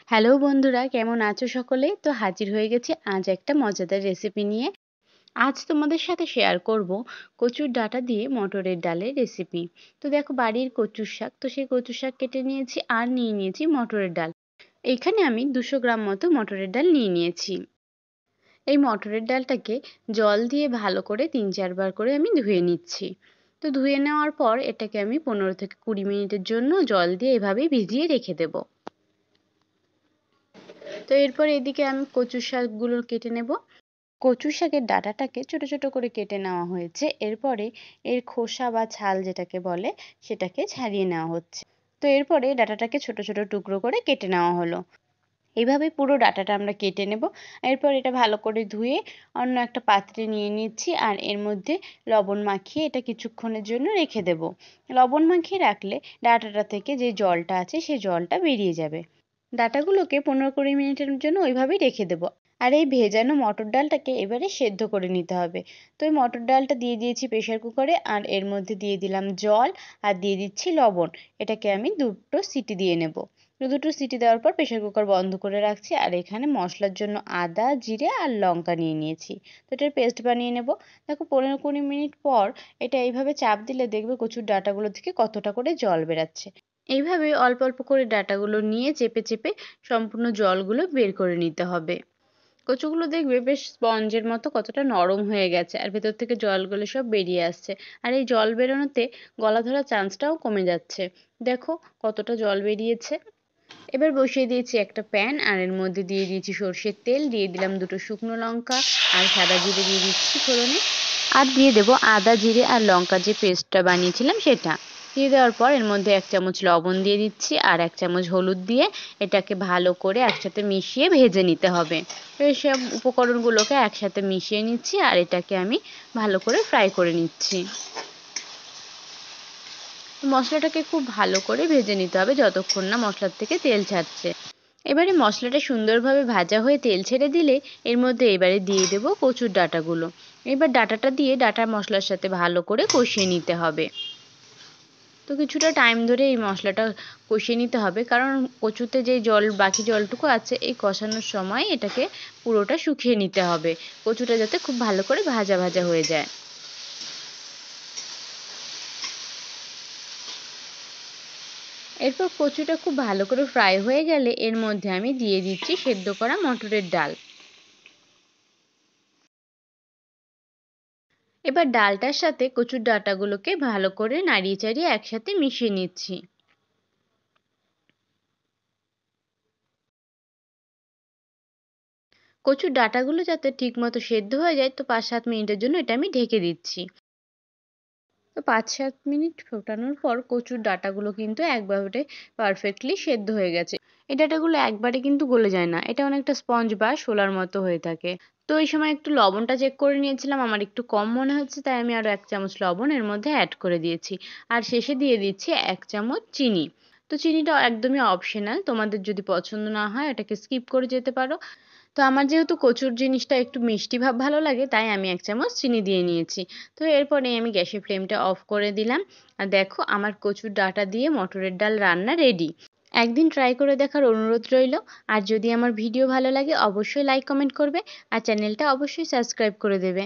Hello বন্ধুরা, কেমন আছো সকলে? তো হাজির হয়ে গেছি আজ একটা মজাদার রেসিপি নিয়ে। আজ তোমাদের সাথে শেয়ার করব কচুর ডাঁটা দিয়ে মটরের ডালের রেসিপি। তো দেখো, বাড়ির কচুর শাক, তো সেই কচুর শাক কেটে নিয়েছি আর নিয়ে নিয়েছি মটরের ডাল। এখানে আমি 200 গ্রাম মতো মটরের ডাল নিয়ে নিয়েছি। এই মটরের ডালটাকে জল দিয়ে ভালো করে 3-4 বার করে আমি ধুয়ে নিচ্ছি। তো ধুয়ে নেওয়ার পর এটাকে আমি 15 থেকে 20 মিনিটের জন্য জল দিয়ে এভাবেই ভিজিয়ে রেখে দেবো। তো এরপর এদিকে আমি কচু শাকগুলো কেটে নেব। কচু শাকের ডাঁটাটাকে ছোট ছোট করে কেটে নেওয়া হয়েছে। এরপরে এর খোসা বা ছাল যেটাকে বলে সেটাকে ছাড়িয়ে নেওয়া হচ্ছে। তো এরপরে ডাঁটাটাকে ছোট ছোট টুকরো করে কেটে নেওয়া হলো। এইভাবে পুরো ডাঁটাটা আমরা কেটে নেব। এরপর এটা ভালো করে ধুয়ে অন্য একটা পাত্রে নিয়ে নিচ্ছি আর এর মধ্যে লবণ মাখিয়ে এটা কিছুক্ষণের জন্য রেখে দেব। লবণ মাখিয়ে রাখলে ডাঁটাটা থেকে যে জলটা আছে সেই জলটা বেরিয়ে যাবে। ডাঁটাগুলোকে 15-20 মিনিটের জন্য ওইভাবেই রেখে দেবো। আর এই ভেজানো মটর ডালটাকে এবারে সেদ্ধ করে নিতে হবে। তো এই মটর ডালটা দিয়ে দিয়েছি প্রেসার কুকারে আর এর মধ্যে দিয়ে দিলাম জল আর দিয়ে দিচ্ছি লবণ। এটাকে আমি 2টো সিটি দিয়ে নেব। 2টো সিটি দেওয়ার পর প্রেসার কুকার বন্ধ করে রাখছি আর এখানে মশলার জন্য আদা, জিরে আর লঙ্কা নিয়ে নিয়েছি। তো এটার পেস্ট বানিয়ে নেব। দেখো, 15-20 মিনিট পর এটা এইভাবে চাপ দিলে দেখবে কচুর ডাঁটাগুলো থেকে কতটা করে জল বেরাচ্ছে। এইভাবে অল্প অল্প করে ডাঁটাগুলো নিয়ে চেপে চেপে সম্পূর্ণ জলগুলো বের করে নিতে হবে। কচুগুলো দেখবে বেশ স্পঞ্জের মতো কতটা নরম হয়ে গেছে আর ভেতর থেকে জলগুলো সব বেরিয়ে আসছে। আর এই জল বেরোনোতে গলা ধরার চান্সটাও কমে যাচ্ছে। দেখো কতটা জল বেরিয়েছে। এবার বসিয়ে দিয়েছি একটা প্যান আর এর মধ্যে দিয়ে দিয়েছি সর্ষের তেল, দিয়ে দিলাম 2টো শুকনো লঙ্কা আর সাদা জিরে দিয়ে দিচ্ছি ফোড়নে। আর দিয়ে দেবো আদা, জিরে আর লঙ্কার যে পেস্টটা বানিয়েছিলাম সেটা। দিয়ে দেওয়ার পর এর মধ্যে 1 চামচ লবণ দিয়ে দিচ্ছি আর 1 চামচ হলুদ দিয়ে এটাকে ভালো করে একসাথে মিশিয়ে ভেজে নিতে হবে। এসব উপকরণগুলোকে একসাথে মিশিয়ে নিচ্ছি আর এটাকে আমি ভালো করে ফ্রাই করে নিচ্ছি। মশলাটাকে খুব ভালো করে ভেজে নিতে হবে যতক্ষণ না মশলার থেকে তেল ছাড়ছে। এবারে মশলাটা সুন্দরভাবে ভাজা হয়ে তেল ছেড়ে দিলে এর মধ্যে এবারে দিয়ে দেব কচুর ডাঁটাগুলো। এবার ডাঁটাটা দিয়ে ডাঁটা মশলার সাথে ভালো করে কষিয়ে নিতে হবে। তো কিছুটা টাইম ধরে এই মশলাটা কষিয়ে নিতে হবে, কারণ কচুতে যে জল বাকি জলটুকু আছে এই কষানোর সময় এটাকে পুরোটা শুকিয়ে নিতে হবে, কচুটা যাতে খুব ভালো করে ভাজা ভাজা হয়ে যায়। এরপর কচুটা খুব ভালো করে ফ্রাই হয়ে গেলে এর মধ্যে আমি দিয়ে দিচ্ছি সেদ্ধ করা মটরের ডাল। এবার ডালটার সাথে কচুর ডাঁটাগুলোকে ভালো করে নাড়িয়ে চাড়িয়ে একসাথে মিশিয়ে নিচ্ছি। কচুর ডাঁটাগুলো যাতে ঠিকমতো সেদ্ধ হয়ে যায়, তো 5-7 মিনিটের জন্য এটা আমি ঢেকে দিচ্ছি। তো 5-7 মিনিট ফোটানোর পর কচুর ডাঁটাগুলো কিন্তু একবারে পারফেক্টলি সেদ্ধ হয়ে গেছে। এই ডাঁটাগুলো একবারে কিন্তু গলে যায় না, এটা অনেকটা স্পঞ্জ বা শোলার মতো হয়ে থাকে। তো এই সময় একটু লবণটা চেক করে নিয়েছিলাম, আমার একটু কম মনে হচ্ছে, তাই আমি আরও 1 চামচ লবণ এর মধ্যে অ্যাড করে দিয়েছি। আর শেষে দিয়ে দিচ্ছি 1 চামচ চিনি। তো চিনিটা একদমই অপশনাল, তোমাদের যদি পছন্দ না হয় এটাকে স্কিপ করে যেতে পারো। তো আমার যেহেতু কচুর জিনিসটা একটু মিষ্টি ভাব ভালো লাগে, তাই আমি 1 চামচ চিনি দিয়ে নিয়েছি। তো এরপরে আমি গ্যাসের ফ্লেমটা অফ করে দিলাম। আর দেখো, আমার কচুর ডাঁটা দিয়ে মটরের ডাল রান্না রেডি। একদিন ট্রাই করে দেখার অনুরোধ রইল। আর যদি আমার ভিডিও ভালো লাগে অবশ্যই লাইক কমেন্ট করবে আর চ্যানেলটা অবশ্যই সাবস্ক্রাইব করে দেবে।